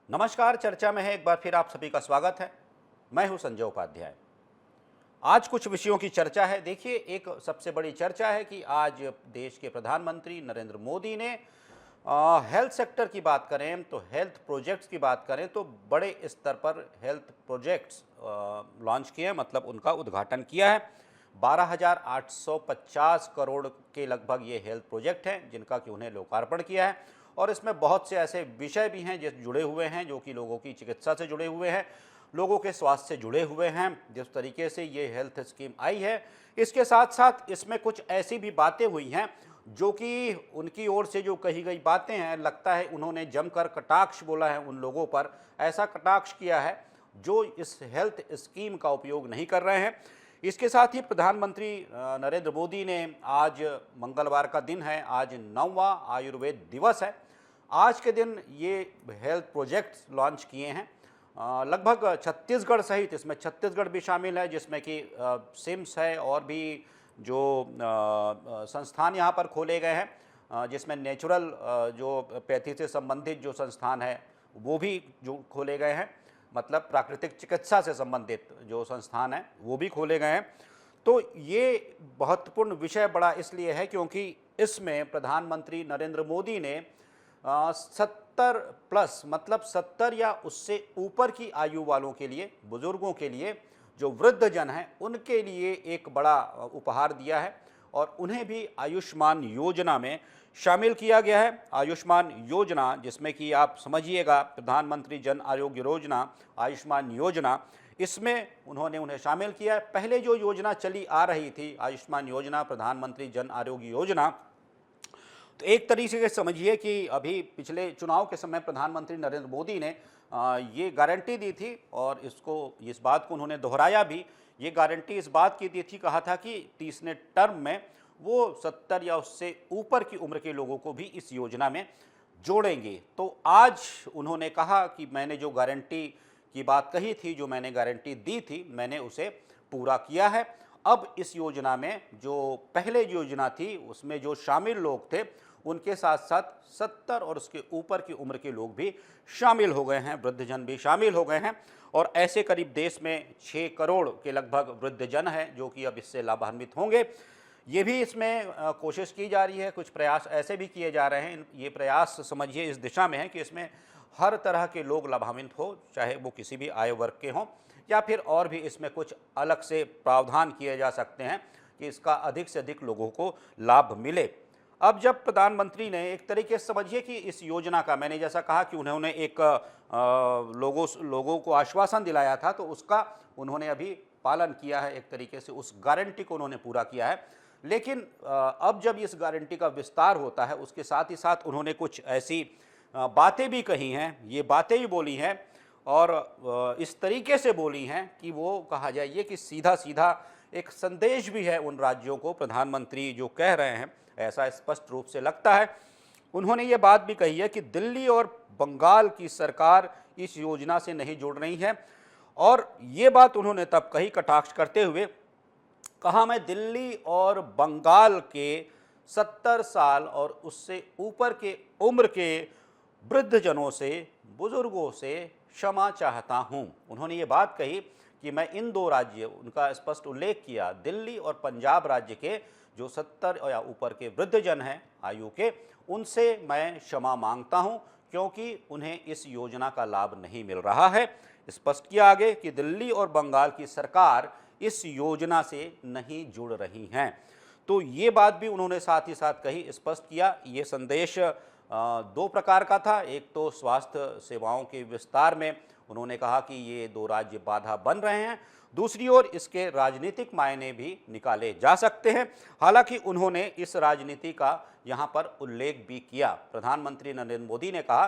नमस्कार। चर्चा में है एक बार फिर आप सभी का स्वागत है। मैं हूं संजय उपाध्याय। आज कुछ विषयों की चर्चा है। देखिए, एक सबसे बड़ी चर्चा है कि आज देश के प्रधानमंत्री नरेंद्र मोदी ने हेल्थ सेक्टर की बात करें तो हेल्थ प्रोजेक्ट्स की बात करें तो बड़े स्तर पर हेल्थ प्रोजेक्ट्स लॉन्च किए हैं, मतलब उनका उद्घाटन किया है। 12,850 करोड़ के लगभग ये हेल्थ प्रोजेक्ट हैं जिनका कि उन्हें लोकार्पण किया है। और इसमें बहुत से ऐसे विषय भी हैं जिस जुड़े हुए हैं जो कि लोगों की चिकित्सा से जुड़े हुए हैं, लोगों के स्वास्थ्य से जुड़े हुए हैं। जिस तरीके से ये हेल्थ स्कीम आई है, इसके साथ साथ इसमें कुछ ऐसी भी बातें हुई हैं जो कि उनकी ओर से जो कही गई बातें हैं, लगता है उन्होंने जमकर कटाक्ष बोला है उन लोगों पर। ऐसा कटाक्ष किया है जो इस हेल्थ स्कीम का उपयोग नहीं कर रहे हैं। इसके साथ ही प्रधानमंत्री नरेंद्र मोदी ने आज मंगलवार का दिन है, आज 9वां आयुर्वेद दिवस है। आज के दिन ये हेल्थ प्रोजेक्ट्स लॉन्च किए हैं। लगभग छत्तीसगढ़ सहित, इसमें छत्तीसगढ़ भी शामिल है जिसमें कि सिम्स है और भी जो संस्थान यहाँ पर खोले गए हैं, जिसमें नेचुरल जो पैथी से संबंधित जो संस्थान है वो भी जो खोले गए हैं, मतलब प्राकृतिक चिकित्सा से संबंधित जो संस्थान है वो भी खोले गए हैं। तो ये महत्वपूर्ण विषय बड़ा इसलिए है क्योंकि इसमें प्रधानमंत्री नरेंद्र मोदी ने 70 प्लस, मतलब 70 या उससे ऊपर की आयु वालों के लिए, बुजुर्गों के लिए, जो वृद्ध जन हैं उनके लिए एक बड़ा उपहार दिया है और उन्हें भी आयुष्मान योजना में शामिल किया गया है। आयुष्मान योजना जिसमें कि आप समझिएगा प्रधानमंत्री जन आरोग्य योजना, आयुष्मान योजना, इसमें उन्हें शामिल किया है। पहले जो योजना चली आ रही थी आयुष्मान योजना, प्रधानमंत्री जन आरोग्य योजना, तो एक तरीके से समझिए कि अभी पिछले चुनाव के समय प्रधानमंत्री नरेंद्र मोदी ने ये गारंटी दी थी और इस बात को उन्होंने दोहराया भी। ये गारंटी इस बात की दी थी, कहा था कि तीसरे टर्म में वो 70 या उससे ऊपर की उम्र के लोगों को भी इस योजना में जोड़ेंगे। तो आज उन्होंने कहा कि मैंने जो गारंटी की बात कही थी, जो मैंने गारंटी दी थी, मैंने उसे पूरा किया है। अब इस योजना में जो पहले योजना थी उसमें जो शामिल लोग थे उनके साथ साथ 70 और उसके ऊपर की उम्र के लोग भी शामिल हो गए हैं, वृद्धजन भी शामिल हो गए हैं। और ऐसे करीब देश में 6 करोड़ के लगभग वृद्धजन हैं जो कि अब इससे लाभान्वित होंगे। ये भी इसमें कोशिश की जा रही है, कुछ प्रयास ऐसे भी किए जा रहे हैं। ये प्रयास समझिए इस दिशा में है कि इसमें हर तरह के लोग लाभान्वित हो, चाहे वो किसी भी आयु वर्ग के हों या फिर और भी इसमें कुछ अलग से प्रावधान किए जा सकते हैं कि इसका अधिक से अधिक लोगों को लाभ मिले। अब जब प्रधानमंत्री ने एक तरीके से समझिए कि इस योजना का, मैंने जैसा कहा कि उन्होंने एक लोगों को आश्वासन दिलाया था, तो उसका उन्होंने अभी पालन किया है। एक तरीके से उस गारंटी को उन्होंने पूरा किया है। लेकिन अब जब इस गारंटी का विस्तार होता है, उसके साथ ही साथ उन्होंने कुछ ऐसी बातें भी कही हैं, ये बातें भी बोली हैं और इस तरीके से बोली हैं कि वो कहा जाइए कि सीधा सीधा एक संदेश भी है उन राज्यों को, प्रधानमंत्री जो कह रहे हैं, ऐसा स्पष्ट रूप से लगता है। उन्होंने ये बात भी कही है कि दिल्ली और बंगाल की सरकार इस योजना से नहीं जुड़ रही है। और ये बात उन्होंने तब कही कटाक्ष करते हुए, कहा मैं दिल्ली और बंगाल के 70 साल और उससे ऊपर के उम्र के वृद्धजनों से, बुजुर्गों से क्षमा चाहता हूँ। उन्होंने ये बात कही कि मैं इन दो राज्य, उनका स्पष्ट उल्लेख किया, दिल्ली और पंजाब राज्य के जो 70 या ऊपर के वृद्धजन हैं आयु के, उनसे मैं क्षमा मांगता हूं क्योंकि उन्हें इस योजना का लाभ नहीं मिल रहा है। स्पष्ट किया आगे कि दिल्ली और बंगाल की सरकार इस योजना से नहीं जुड़ रही हैं। तो ये बात भी उन्होंने साथ ही साथ कही, स्पष्ट किया। ये संदेश दो प्रकार का था। एक तो स्वास्थ्य सेवाओं के विस्तार में उन्होंने कहा कि ये दो राज्य बाधा बन रहे हैं, दूसरी ओर इसके राजनीतिक मायने भी निकाले जा सकते हैं। हालांकि उन्होंने इस राजनीति का यहाँ पर उल्लेख भी किया। प्रधानमंत्री नरेंद्र मोदी ने कहा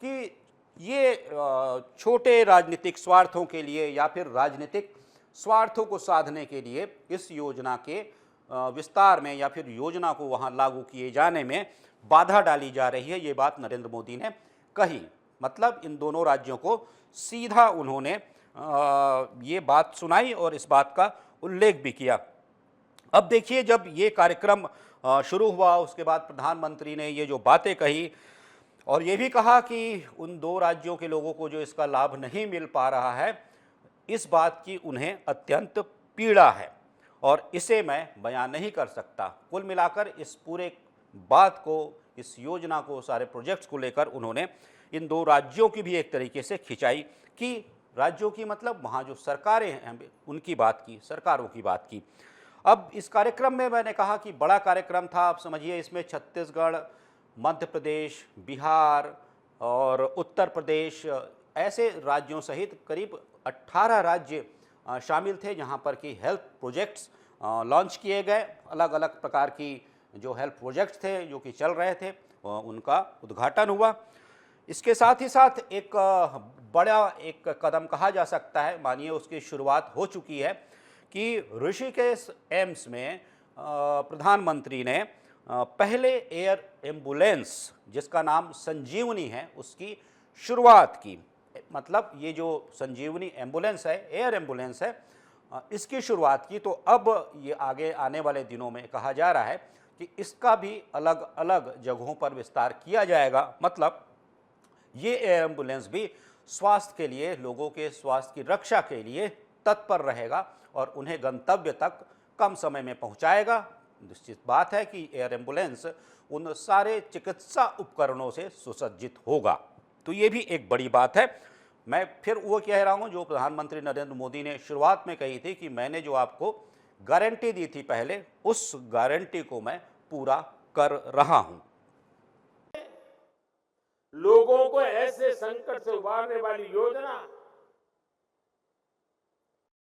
कि ये छोटे राजनीतिक स्वार्थों के लिए या फिर राजनीतिक स्वार्थों को साधने के लिए इस योजना के विस्तार में या फिर योजना को वहाँ लागू किए जाने में बाधा डाली जा रही है। ये बात नरेंद्र मोदी ने कही। मतलब इन दोनों राज्यों को सीधा उन्होंने ये बात सुनाई और इस बात का उल्लेख भी किया। अब देखिए, जब ये कार्यक्रम शुरू हुआ उसके बाद प्रधानमंत्री ने ये जो बातें कही, और ये भी कहा कि उन 2 राज्यों के लोगों को जो इसका लाभ नहीं मिल पा रहा है, इस बात की उन्हें अत्यंत पीड़ा है और इसे मैं बयान नहीं कर सकता। कुल मिलाकर इस पूरे बात को, इस योजना को, सारे प्रोजेक्ट्स को लेकर उन्होंने इन 2 राज्यों की भी एक तरीके से खिंचाई की। राज्यों की मतलब वहाँ जो सरकारें हैं उनकी बात की, सरकारों की बात की। अब इस कार्यक्रम में मैंने कहा कि बड़ा कार्यक्रम था। आप समझिए इसमें छत्तीसगढ़, मध्य प्रदेश, बिहार और उत्तर प्रदेश ऐसे राज्यों सहित करीब 18 राज्य शामिल थे जहां पर कि हेल्थ प्रोजेक्ट्स लॉन्च किए गए। अलग अलग प्रकार की जो हेल्थ प्रोजेक्ट्स थे जो कि चल रहे थे उनका उद्घाटन हुआ। इसके साथ ही साथ एक बड़ा एक कदम कहा जा सकता है, मानिए उसकी शुरुआत हो चुकी है कि ऋषिकेश एम्स में प्रधानमंत्री ने पहले एयर एम्बुलेंस जिसका नाम संजीवनी है उसकी शुरुआत की। मतलब ये जो संजीवनी एम्बुलेंस है, एयर एम्बुलेंस है, इसकी शुरुआत की। तो अब ये आगे आने वाले दिनों में कहा जा रहा है कि इसका भी अलग अलग जगहों पर विस्तार किया जाएगा। मतलब ये एयर एम्बुलेंस भी स्वास्थ्य के लिए, लोगों के स्वास्थ्य की रक्षा के लिए तत्पर रहेगा और उन्हें गंतव्य तक कम समय में पहुंचाएगा। निश्चित बात है कि एयर एम्बुलेंस उन सारे चिकित्सा उपकरणों से सुसज्जित होगा। तो ये भी एक बड़ी बात है। मैं फिर वो कह रहा हूँ जो प्रधानमंत्री नरेंद्र मोदी ने शुरुआत में कही थी कि मैंने जो आपको गारंटी दी थी पहले, उस गारंटी को मैं पूरा कर रहा हूँ। लोगों को ऐसे संकट से उबारने वाली योजना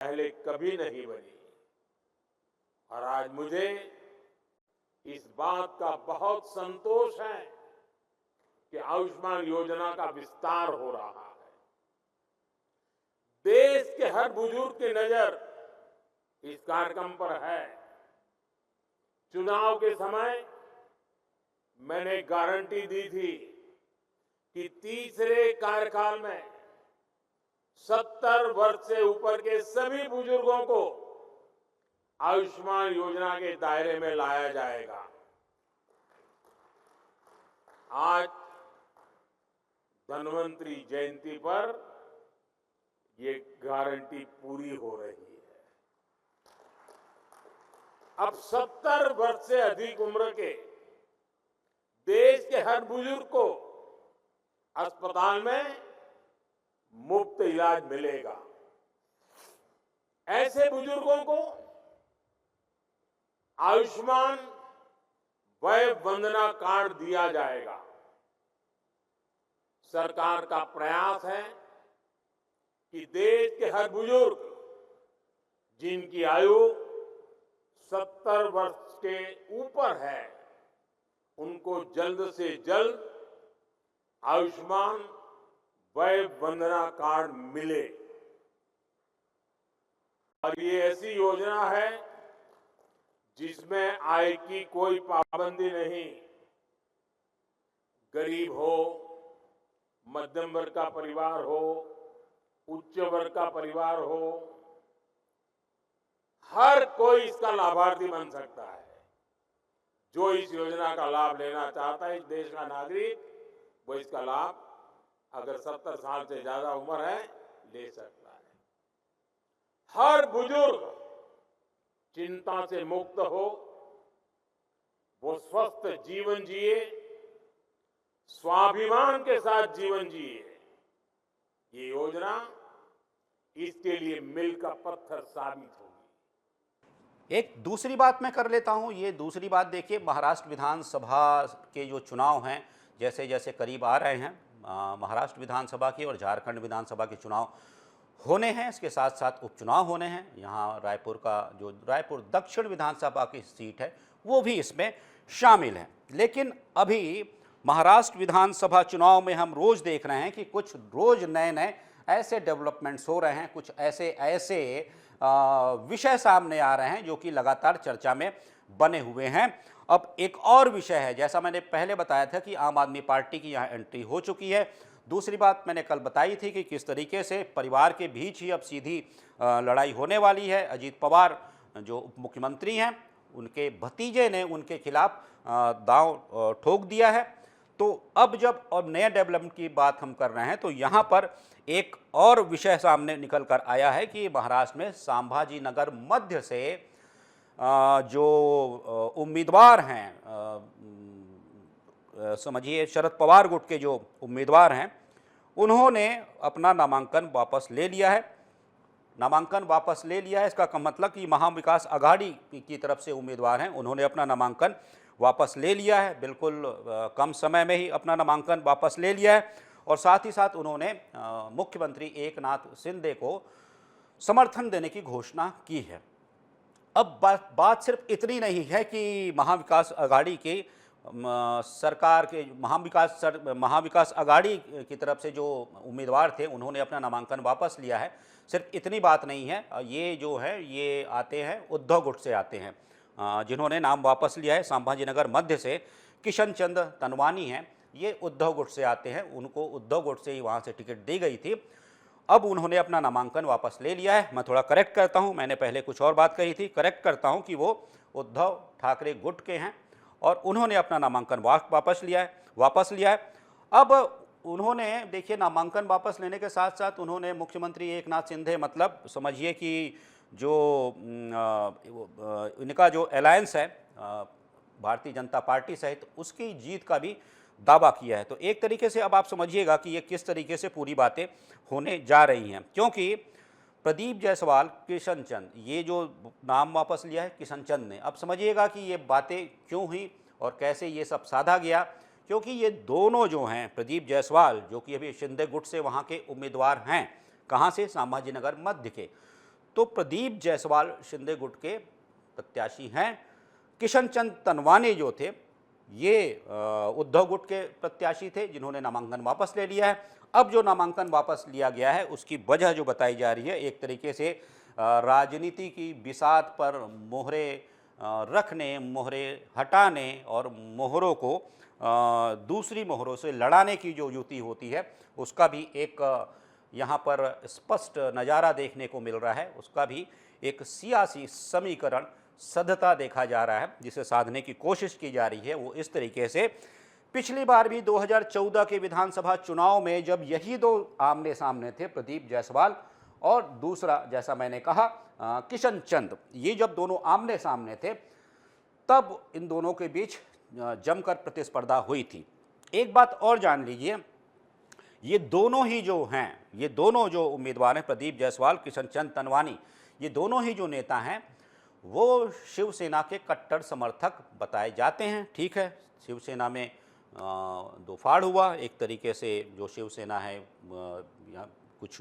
पहले कभी नहीं बनी और आज मुझे इस बात का बहुत संतोष है कि आयुष्मान योजना का विस्तार हो रहा है। देश के हर बुजुर्ग की नजर इस कार्यक्रम पर है। चुनाव के समय मैंने गारंटी दी थी कि तीसरे कार्यकाल में 70 वर्ष से ऊपर के सभी बुजुर्गों को आयुष्मान योजना के दायरे में लाया जाएगा। आज धन्वंतरी जयंती पर ये गारंटी पूरी हो रही है। अब 70 वर्ष से अधिक उम्र के देश के हर बुजुर्ग को अस्पताल में मुफ्त इलाज मिलेगा। ऐसे बुजुर्गों को आयुष्मान वय वंदना कार्ड दिया जाएगा। सरकार का प्रयास है कि देश के हर बुजुर्ग जिनकी आयु 70 वर्ष के ऊपर है उनको जल्द से जल्द आयुष्मान वय वंदना कार्ड मिले। और ये ऐसी योजना है जिसमें आय की कोई पाबंदी नहीं। गरीब हो, मध्यम वर्ग का परिवार हो, उच्च वर्ग का परिवार हो, हर कोई इसका लाभार्थी बन सकता है। जो इस योजना का लाभ लेना चाहता है, इस देश का नागरिक, वो इसका लाभ अगर 70 साल से ज्यादा उम्र है ले सकता है। हर बुजुर्ग चिंता से मुक्त हो, वो स्वस्थ जीवन जिए, स्वाभिमान के साथ जीवन जिए। ये योजना इसके लिए मील का पत्थर साबित होगी। एक दूसरी बात मैं कर लेता हूं। ये दूसरी बात देखिए, महाराष्ट्र विधानसभा के जो चुनाव हैं जैसे जैसे करीब आ रहे हैं, महाराष्ट्र विधानसभा की और झारखंड विधानसभा के चुनाव होने हैं। इसके साथ साथ उपचुनाव होने हैं। यहाँ रायपुर का जो रायपुर दक्षिण विधानसभा की सीट है वो भी इसमें शामिल है। लेकिन अभी महाराष्ट्र विधानसभा चुनाव में हम रोज़ देख रहे हैं कि कुछ रोज़ नए नए ऐसे डेवलपमेंट्स हो रहे हैं, कुछ ऐसे विषय सामने आ रहे हैं जो कि लगातार चर्चा में बने हुए हैं। अब एक और विषय है, जैसा मैंने पहले बताया था कि आम आदमी पार्टी की यहाँ एंट्री हो चुकी है। दूसरी बात मैंने कल बताई थी कि किस तरीके से परिवार के बीच ही अब सीधी लड़ाई होने वाली है। अजीत पवार जो उप मुख्यमंत्री हैं, उनके भतीजे ने उनके खिलाफ दांव ठोक दिया है। तो अब जब और नए डेवलपमेंट की बात हम कर रहे हैं तो यहाँ पर एक और विषय सामने निकल कर आया है कि महाराष्ट्र में संभाजी नगर मध्य से जो उम्मीदवार हैं, समझिए शरद पवार गुट के जो उम्मीदवार हैं, उन्होंने अपना नामांकन वापस ले लिया है। नामांकन वापस ले लिया है, इसका मतलब कि महाविकास आघाड़ी की तरफ से उम्मीदवार हैं, उन्होंने अपना नामांकन वापस ले लिया है। बिल्कुल कम समय में ही अपना नामांकन वापस ले लिया है और साथ ही साथ उन्होंने मुख्यमंत्री एकनाथ शिंदे को समर्थन देने की घोषणा की है। अब बात सिर्फ इतनी नहीं है कि महाविकास आघाड़ी के सरकार के महाविकास आघाड़ी की तरफ से जो उम्मीदवार थे उन्होंने अपना नामांकन वापस लिया है, सिर्फ इतनी बात नहीं है। ये जो है ये आते हैं उद्धव गुट से आते हैं, जिन्होंने नाम वापस लिया है। संभाजी नगर मध्य से किशन चंद तनवानी हैं, ये उद्धव गुट से आते हैं, उनको उद्धव गुट से ही वहाँ से टिकट दी गई थी। अब उन्होंने अपना नामांकन वापस ले लिया है। मैं थोड़ा करेक्ट करता हूँ, मैंने पहले कुछ और बात कही थी, करेक्ट करता हूँ कि वो उद्धव ठाकरे गुट के हैं और उन्होंने अपना नामांकन वापस लिया है। अब उन्होंने देखिए नामांकन वापस लेने के साथ साथ उन्होंने मुख्यमंत्री एकनाथ शिंदे, मतलब समझिए कि जो इनका जो अलायंस है भारतीय जनता पार्टी सहित, उसकी जीत का भी दावा किया है। तो एक तरीके से अब आप समझिएगा कि ये किस तरीके से पूरी बातें होने जा रही हैं, क्योंकि प्रदीप जायसवाल, किशन चंद, ये जो नाम वापस लिया है किशन चंद ने, अब समझिएगा कि ये बातें क्यों हुई और कैसे ये सब साधा गया। क्योंकि ये दोनों जो हैं, प्रदीप जायसवाल जो कि अभी शिंदे गुट से वहाँ के उम्मीदवार हैं, कहाँ से, संभाजी नगर मध्य के, तो प्रदीप जायसवाल शिंदे गुट के प्रत्याशी हैं। किशन चंद तनवानी जो थे ये उद्धव गुट के प्रत्याशी थे, जिन्होंने नामांकन वापस ले लिया है। अब जो नामांकन वापस लिया गया है उसकी वजह जो बताई जा रही है, एक तरीके से राजनीति की बिसात पर मोहरे रखने, मोहरे हटाने और मोहरों को दूसरी मोहरों से लड़ाने की जो युति होती है, उसका भी एक यहाँ पर स्पष्ट नज़ारा देखने को मिल रहा है। उसका भी एक सियासी समीकरण सधता देखा जा रहा है, जिसे साधने की कोशिश की जा रही है। वो इस तरीके से, पिछली बार भी 2014 के विधानसभा चुनाव में जब यही दो आमने सामने थे, प्रदीप जायसवाल और दूसरा जैसा मैंने कहा किशन चंद, ये जब दोनों आमने सामने थे तब इन दोनों के बीच जमकर प्रतिस्पर्धा हुई थी। एक बात और जान लीजिए, ये दोनों ही जो हैं, ये दोनों जो उम्मीदवार हैं, प्रदीप जायसवाल, किशन चंद तनवानी, ये दोनों ही जो नेता हैं वो शिवसेना के कट्टर समर्थक बताए जाते हैं। ठीक है, शिवसेना में दो फाड़ हुआ, एक तरीके से जो शिवसेना है कुछ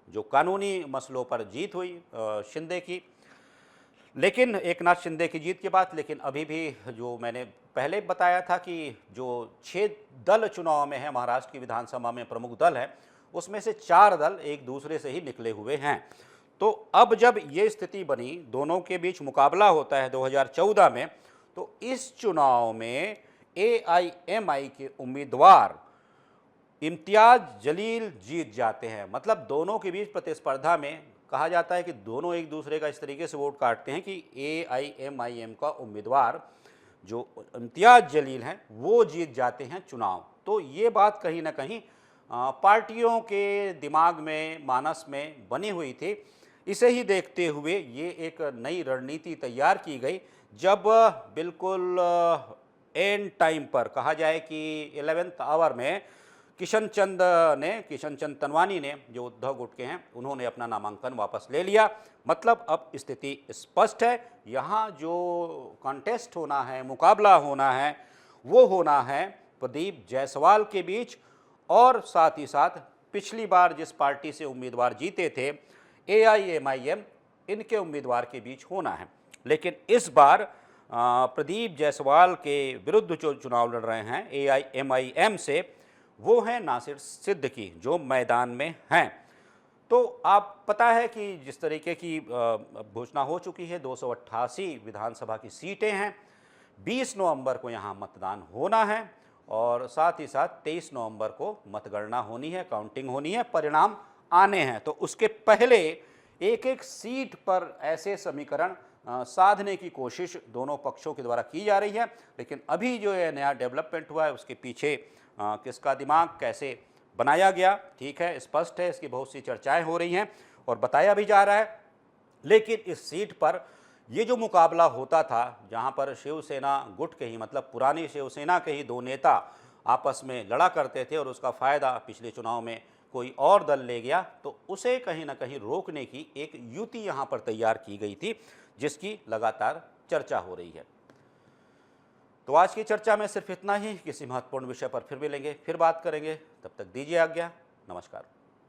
जो कानूनी मसलों पर जीत हुई शिंदे की, लेकिन एकनाथ शिंदे की जीत के बाद, लेकिन अभी भी जो मैंने पहले बताया था कि जो 6 दल चुनाव में है, महाराष्ट्र की विधानसभा में प्रमुख दल है, उसमें से 4 दल एक दूसरे से ही निकले हुए हैं। तो अब जब ये स्थिति बनी, दोनों के बीच मुकाबला होता है 2014 में, तो इस चुनाव में AIMI के उम्मीदवार इम्तियाज जलील जीत जाते हैं। मतलब दोनों के बीच प्रतिस्पर्धा में कहा जाता है कि दोनों एक दूसरे का इस तरीके से वोट काटते हैं कि AIMIM का उम्मीदवार जो इम्तियाज जलील हैं वो जीत जाते हैं चुनाव। तो ये बात कहीं ना कहीं पार्टियों के दिमाग में, मानस में बनी हुई थी। इसे ही देखते हुए ये एक नई रणनीति तैयार की गई, जब बिल्कुल एंड टाइम पर कहा जाए कि 11th आवर में किशन चंद तनवानी ने, जो उद्धव गुट के हैं, उन्होंने अपना नामांकन वापस ले लिया। मतलब अब स्थिति स्पष्ट है, यहाँ जो कॉन्टेस्ट होना है, मुकाबला होना है, वो होना है प्रदीप जायसवाल के बीच और साथ ही साथ पिछली बार जिस पार्टी से उम्मीदवार जीते थे AIMIM, इनके उम्मीदवार के बीच होना है। लेकिन इस बार प्रदीप जायसवाल के विरुद्ध जो चुनाव लड़ रहे हैं AIMIM से, वो हैं नासिर सिद्दीकी, जो मैदान में हैं। तो आप पता है कि जिस तरीके की घोषणा हो चुकी है, 288 विधानसभा की सीटें हैं, 20 नवंबर को यहाँ मतदान होना है और साथ ही साथ 23 नवंबर को मतगणना होनी है, काउंटिंग होनी है, परिणाम आने हैं। तो उसके पहले एक एक सीट पर ऐसे समीकरण साधने की कोशिश दोनों पक्षों के द्वारा की जा रही है। लेकिन अभी जो ये नया डेवलपमेंट हुआ है उसके पीछे किसका दिमाग कैसे बनाया गया, ठीक है, स्पष्ट है, इसकी बहुत सी चर्चाएं हो रही हैं और बताया भी जा रहा है। लेकिन इस सीट पर ये जो मुकाबला होता था, जहां पर शिवसेना गुट के ही मतलब पुरानी शिवसेना के ही दो नेता आपस में लड़ा करते थे और उसका फ़ायदा पिछले चुनाव में कोई और दल ले गया, तो उसे कहीं ना कहीं रोकने की एक युति यहाँ पर तैयार की गई थी, जिसकी लगातार चर्चा हो रही है। तो आज की चर्चा में सिर्फ इतना ही। किसी महत्वपूर्ण विषय पर फिर मिलेंगे, फिर बात करेंगे। तब तक दीजिए आज्ञा। नमस्कार।